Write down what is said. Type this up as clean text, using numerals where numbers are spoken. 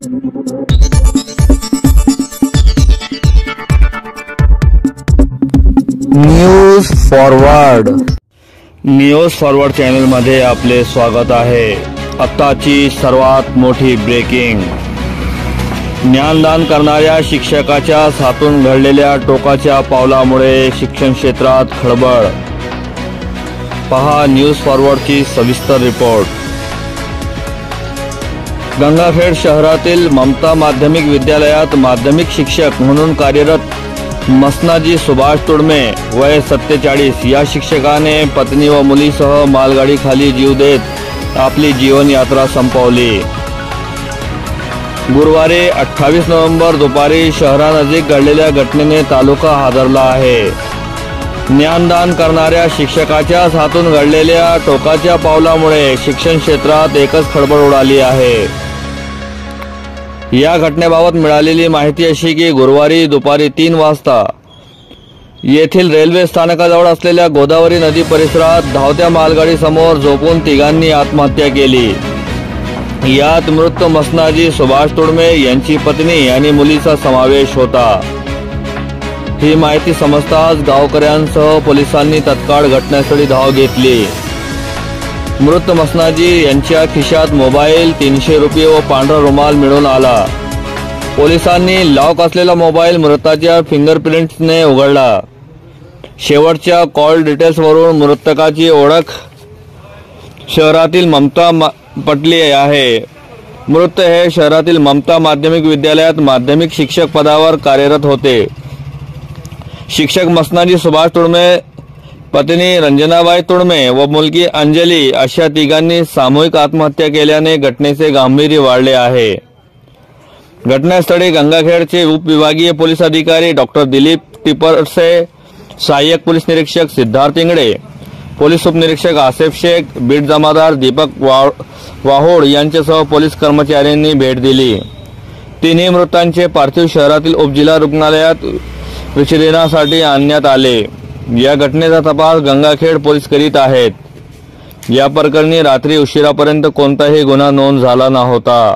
News forward channel मध्ये आपले स्वागत आहे। आताची सर्वात मोठी ब्रेकिंग। ज्ञानदान करणाऱ्या शिक्षकाच्या हातून घडलेल्या टोकाच्या पावलामुळे शिक्षण क्षेत्रात खळबळ। पहा न्यूज फॉरवर्डची सविस्तर रिपोर्ट। गंगाखेड शहरातील ममता माध्यमिक विद्यालयात माध्यमिक शिक्षक म्हणून कार्यरत मसनाजी सुभाष तुडमे वय 47 या शिक्षकाने पत्नी व मुलीसह मालगाडी खाली जीव देत आपली जीवन यात्रा संपवली। गुरुवारी 28 नोव्हेंबर दुपारी शहरानजीक घडलेल्या घटनेने तालुका हादरला आहे। ज्ञानदान करणाऱ्या शिक्षकाच्या हातून घडलेल्या टोकाच्या पावलामुळे शिक्षण क्षेत्रात एकच खळबळ उडाली आहे। या घटनेबाबत मिळालेली माहिती अशी की गुरुवारी दुपारी 3 वाजता येथील रेल्वे स्थानकाजवळ असलेल्या गोदावरी नदी परिसरात धावत्या मालगाडी समोर झोपून तिघांनी आत्महत्या केली। यात मृत मसनाजी सुभाष तुडमे यांची पत्नी आणि मुलीचा समावेश होता। ही माहिती समजताच गावकऱ्यांसह पोलिसांनी तत्काळ घटनास्थळी धाव घेतली। मृत मसनाजी यांच्या खिशात मोबाईल, 300 रुपये व पांढरा रुमाल मिळून आला। पोलिसांनी लॉक असलेला मोबाईल मृताच्या फिंगरप्रिंट्सने उघडला। शेवटच्या कॉल डिटेल्सवरून मृतकाची ओळख शहरातील ममता पटली आहे। मृत हे शहरातील ममता माध्यमिक विद्यालयात माध्यमिक शिक्षक पदावर कार्यरत होते। शिक्षक मसनाजी सुभाष तुडमे, पत्नी रंजनाबाई तुडमे व मुलगी अंजली अशा तिघांनी सामूहिक आत्महत्या केल्याने घटनेचे गांभीर्य वाढले आहे। घटनास्थळी गंगाखेडचे उपविभागीय पोलीस अधिकारी डॉक्टर दिलीप टिपरसे, सहाय्यक पोलीस निरीक्षक सिद्धार्थ इंगडे, पोलीस उपनिरीक्षक आसेफ शेख, बीट जमादार दीपक वाहोड यांच्यासह पोलीस कर्मचाऱ्यांनी भेट दिली। तिन्ही मृतांचे पार्थिव शहरातील उपजिल्हा रुग्णालयात विच्छेदनासाठी आणण्यात आले। या घटनेचा तपास गंगाखेड पोलीस करीत आहेत। या प्रकरणी रात्री उशिरापर्यंत कोणताही गुन्हा नोंद झाला नव्हता।